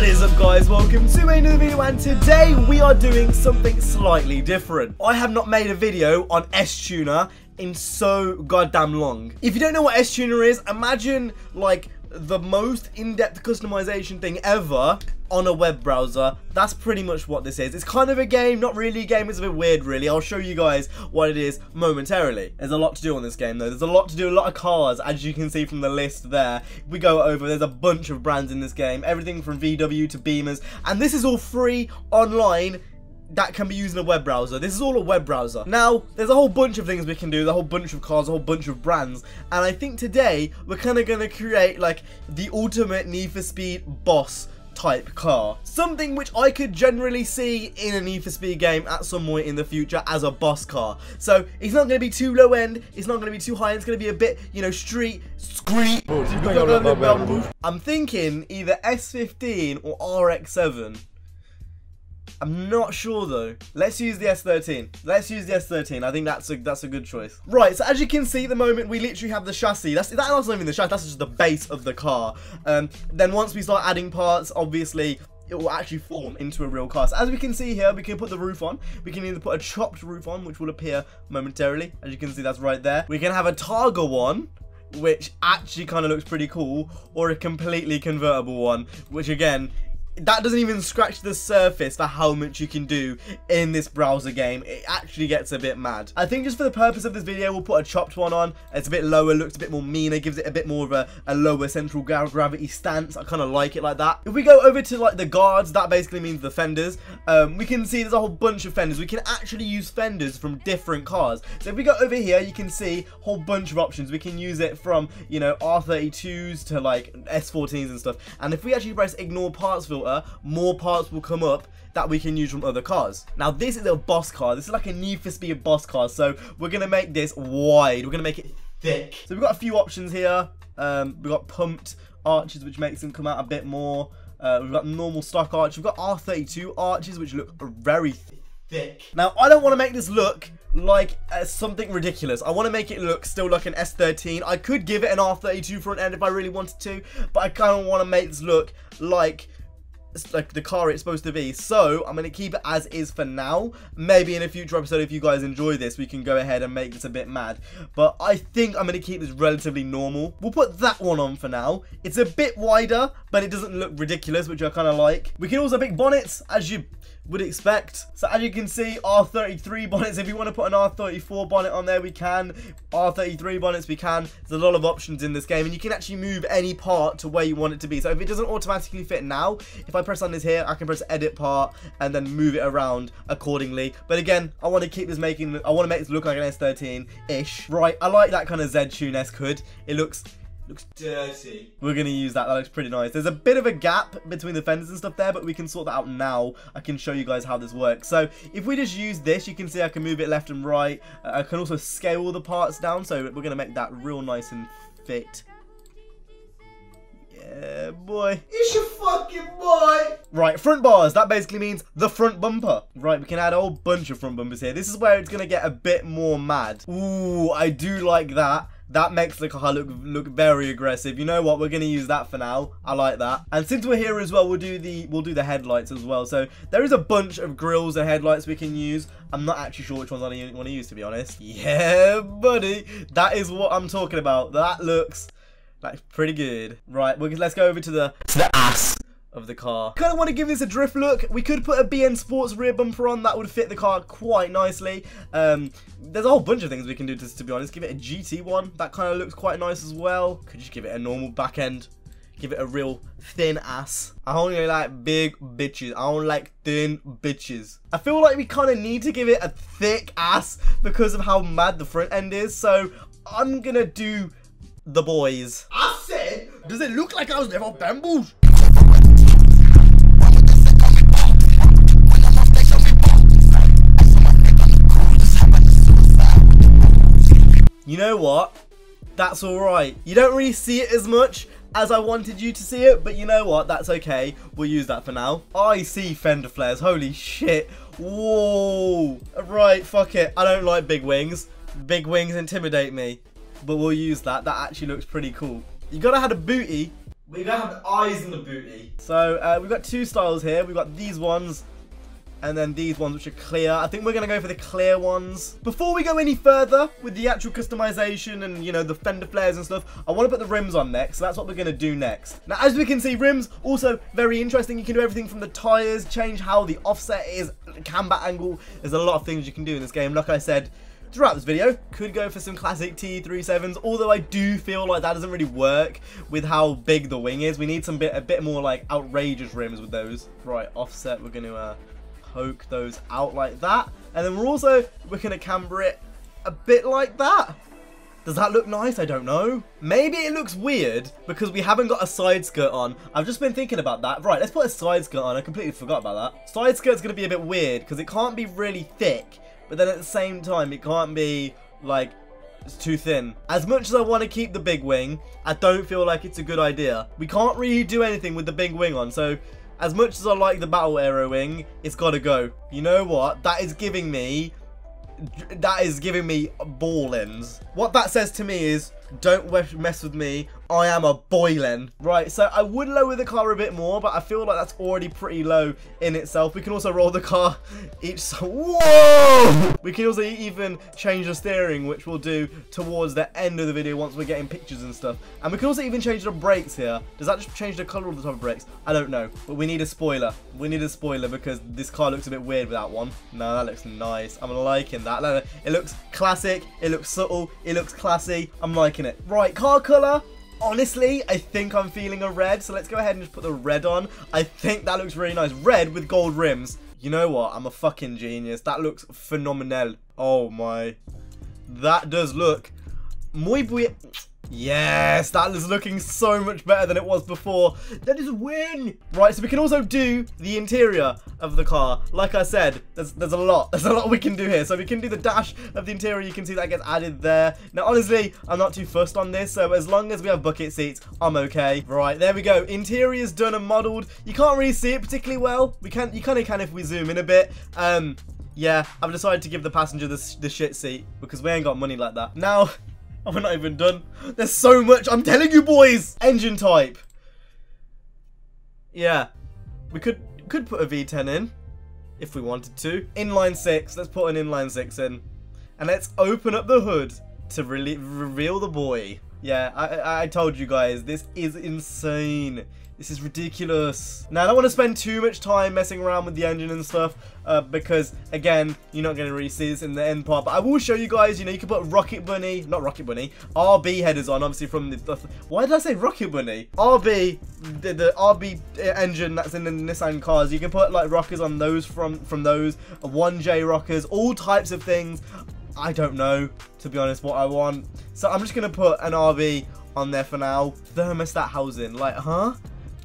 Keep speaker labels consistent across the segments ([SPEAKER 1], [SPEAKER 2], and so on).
[SPEAKER 1] What is up, guys? Welcome to another video, and today we are doing something slightly different. I have not made a video on S-Tuner in so goddamn long. If you don't know what S-Tuner is, imagine like the most in-depth customization thing ever on a web browser. That's pretty much what this is. It's kind of a game, not really a game. It's a bit weird, really. I'll show you guys what it is momentarily. There's a lot to do on this game, though. There's a lot to do, a lot of cars, as you can see from the list there. We go over, there's a bunch of brands in this game. Everything from VW to Beamers. And this is all free online that can be used in a web browser. This is all a web browser. Now, there's a whole bunch of things we can do. There's a whole bunch of cars, a whole bunch of brands. And I think today, we're kind of going to create, like, the ultimate Need for Speed boss type car. Something which I could generally see in a Need for Speed game at some point in the future as a boss car. So, it's not going to be too low end. It's not going to be too high. It's going to be a bit, you know, street. I'm thinking either S15 or RX-7. I'm not sure though. Let's use the S13. Let's use the S13. I think that's a good choice. Right, so as you can see at the moment, we literally have the chassis. That's not even the chassis, that's just the base of the car. Then once we start adding parts, obviously, it will actually form into a real car. So as we can see here, we can put the roof on. We can either put a chopped roof on, which will appear momentarily. As you can see, that's right there. We can have a Targa one, which actually kind of looks pretty cool, or a completely convertible one, which again, that doesn't even scratch the surface for how much you can do in this browser game. It actually gets a bit mad. I think just for the purpose of this video, we'll put a chopped one on. It's a bit lower, looks a bit more meaner, gives it a bit more of a lower central gravity stance. I kind of like it like that. If we go over to like the guards, that basically means the fenders. We can see there's a whole bunch of fenders. We can actually use fenders from different cars. So if we go over here, you can see a whole bunch of options. We can use it from, you know, R32s to like S14s and stuff. And if we actually press ignore parts filter, more parts will come up that we can use from other cars. Now this is a boss car. This is like a Need for Speed boss car. So we're going to make this wide. We're going to make it thick. So we've got a few options here. We've got pumped arches, which makes them come out a bit more. We've got normal stock arch. We've got R32 arches, which look very thick. Now I don't want to make this look like something ridiculous. I want to make it look still like an S13. I could give it an R32 front end if I really wanted to, but I kind of want to make this look like the car it's supposed to be. So I'm going to keep it as is for now. Maybe in a future episode, if you guys enjoy this, we can go ahead and make this a bit mad, but I think I'm going to keep this relatively normal. We'll put that one on for now. It's a bit wider, but it doesn't look ridiculous, which I kind of like. We can also make bonnets, as you would expect. So as you can see, R33 bonnets. If you want to put an R34 bonnet on there, we can. R33 bonnets, we can. There's a lot of options in this game, and you can actually move any part to where you want it to be. So if it doesn't automatically fit now, if I press on this here, I can press edit part and then move it around accordingly. But again, I want to keep this I want to make this look like an S13-ish. Right, I like that kind of Z-Tune-esque hood. It looks dirty. We're going to use that. That looks pretty nice. There's a bit of a gap between the fenders and stuff there, but we can sort that out now. I can show you guys how this works. So if we just use this, you can see I can move it left and right. I can also scale the parts down, so we're going to make that real nice and fit. Yeah, boy. It's your fucking boy. Right, front bars. That basically means the front bumper. Right, we can add a whole bunch of front bumpers here. This is where it's going to get a bit more mad. Ooh, I do like that. That makes the car look very aggressive. You know what? We're going to use that for now. I like that. And since we're here as well, we'll do the headlights as well. So there is a bunch of grills and headlights we can use. I'm not actually sure which ones I want to use, to be honest. Yeah, buddy. That is what I'm talking about. That looks like pretty good. Right, let's go over to the ass of the car. Kind of want to give this a drift look. We could put a BN Sports rear bumper on. That would fit the car quite nicely. There's a whole bunch of things we can do to be honest. Give it a GT one. That kind of looks quite nice as well. Could just give it a normal back end. Give it a real thin ass. I only like big bitches. I don't like thin bitches. I feel like we kind of need to give it a thick ass because of how mad the front end is. So I'm gonna do the boys. I said, does it look like I was never bamboozled? You know what? That's alright. You don't really see it as much as I wanted you to see it, but you know what? That's okay. We'll use that for now. I see fender flares. Holy shit. Whoa. Right, fuck it. I don't like big wings. Big wings intimidate me. But we'll use that. That actually looks pretty cool. You gotta have a booty We gotta have the eyes in the booty. So we've got two styles here. We've got these ones and then these ones which are clear. I think we're gonna go for the clear ones. Before we go any further with the actual customization and, you know, the fender flares and stuff, I want to put the rims on next. So that's what we're gonna do next. Now, as we can see, rims also very interesting. You can do everything from the tires, change how the offset is, camber angle. There's a lot of things you can do in this game. Like I said throughout this video, could go for some classic T37s, although I do feel like that doesn't really work with how big the wing is. We need some a bit more like outrageous rims with those. Right, offset, we're going to poke those out like that, and then we're going to camber it a bit like that. Does that look nice? I don't know. Maybe it looks weird because we haven't got a side skirt on. I've just been thinking about that. Right, let's put a side skirt on. I completely forgot about that. Side skirt's going to be a bit weird because it can't be really thick, but then at the same time, it can't be, like, it's too thin. As much as I want to keep the big wing, I don't feel like it's a good idea. We can't really do anything with the big wing on, so as much as I like the battle aero wing, it's got to go. You know what? That is giving me ballins. What that says to me is, don't mess with me, I am a boiling. Right, so I would lower the car a bit more, but I feel like that's already pretty low in itself. We can also roll the car whoa! We can also even change the steering, which we'll do towards the end of the video once we're getting pictures and stuff. And we can also even change the brakes here. Does that just change the color of the top of brakes? I don't know, but we need a spoiler. We need a spoiler because this car looks a bit weird without one. No, that looks nice. I'm liking that. It looks classic, it looks subtle, it looks classy. I'm liking it. Right, car color. Honestly, I think I'm feeling a red, so let's go ahead and just put the red on. I think that looks really nice. Red with gold rims. You know what? I'm a fucking genius. That looks phenomenal. Oh my. That does look muy bien. Yes, that is looking so much better than it was before. That is a win. Right, so we can also do the interior of the car. Like I said, there's a lot. There's a lot we can do here. So we can do the dash of the interior. You can see that gets added there. Now, honestly, I'm not too fussed on this. So as long as we have bucket seats, I'm okay. Right, there we go. Interior's done and modeled. You can't really see it particularly well. You kind of can if we zoom in a bit. Yeah, I've decided to give the passenger the shit seat because we ain't got money like that. Now, oh, we're not even done. There's so much. I'm telling you, boys. Engine type. Yeah. We could put a V10 in if we wanted to. Inline 6. Let's put an inline 6 in. And let's open up the hood to really reveal the boy. Yeah, I told you guys. This is insane. This is ridiculous. Now, I don't want to spend too much time messing around with the engine and stuff because, again, you're not going to really see this in the end part. But I will show you guys, you know, you can put Rocket Bunny, not Rocket Bunny, RB headers on, obviously, from the why did I say Rocket Bunny? RB, the RB engine that's in the Nissan cars. You can put, like, rockers on those from those, 1J rockers, all types of things. I don't know, to be honest, what I want. So I'm just going to put an RB on there for now. Thermostat housing, like, huh?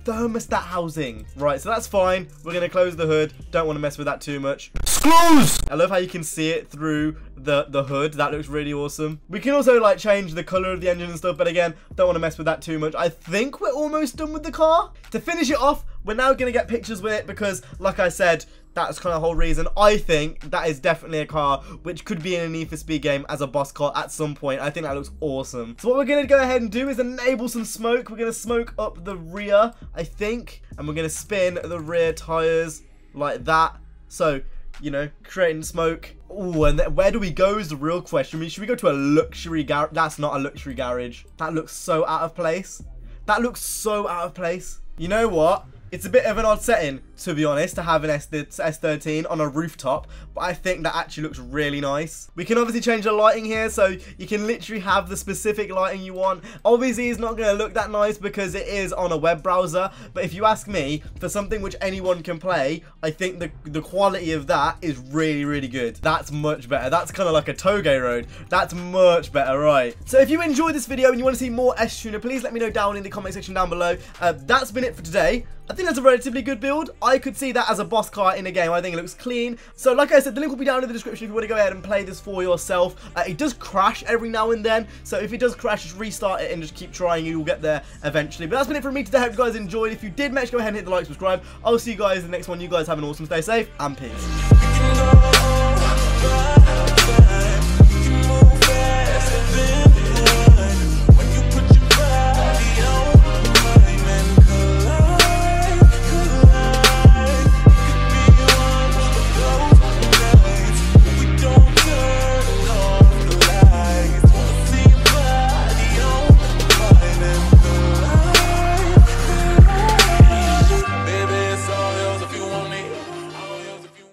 [SPEAKER 1] Thermostat housing. Right, so that's fine. We're going to close the hood. Don't want to mess with that too much. Screws! I love how you can see it through the hood. That looks really awesome. We can also, like, change the color of the engine and stuff, but again, don't want to mess with that too much. I think we're almost done with the car. To finish it off, we're now going to get pictures with it because, like I said, that's kind of the whole reason. I think that is definitely a car which could be in a Need for Speed game as a Bosscar at some point. I think that looks awesome. So what we're going to go ahead and do is enable some smoke. We're going to smoke up the rear, I think. And we're going to spin the rear tires like that. So, you know, creating smoke. Oh, and where do we go is the real question. I mean, should we go to a luxury garage? That's not a luxury garage. That looks so out of place. That looks so out of place. You know what? It's a bit of an odd setting, to be honest, to have an S13 on a rooftop, but I think that actually looks really nice. We can obviously change the lighting here, so you can literally have the specific lighting you want. Obviously, it's not going to look that nice because it is on a web browser, but if you ask me, for something which anyone can play, I think the quality of that is really, really good. That's much better. That's kind of like a Toge road. That's much better, right? So if you enjoyed this video and you want to see more S-Tuner, please let me know down in the comment section down below. That's been it for today. I think that's a relatively good build. I could see that as a boss car in a game. I think it looks clean. So like I said, the link will be down in the description if you want to go ahead and play this for yourself. It does crash every now and then. So if it does crash, just restart it and just keep trying. You will get there eventually. But that's been it from me today. I hope you guys enjoyed. If you did, make sure to go ahead and hit the like, subscribe. I'll see you guys in the next one. You guys have an awesome, stay safe, and peace.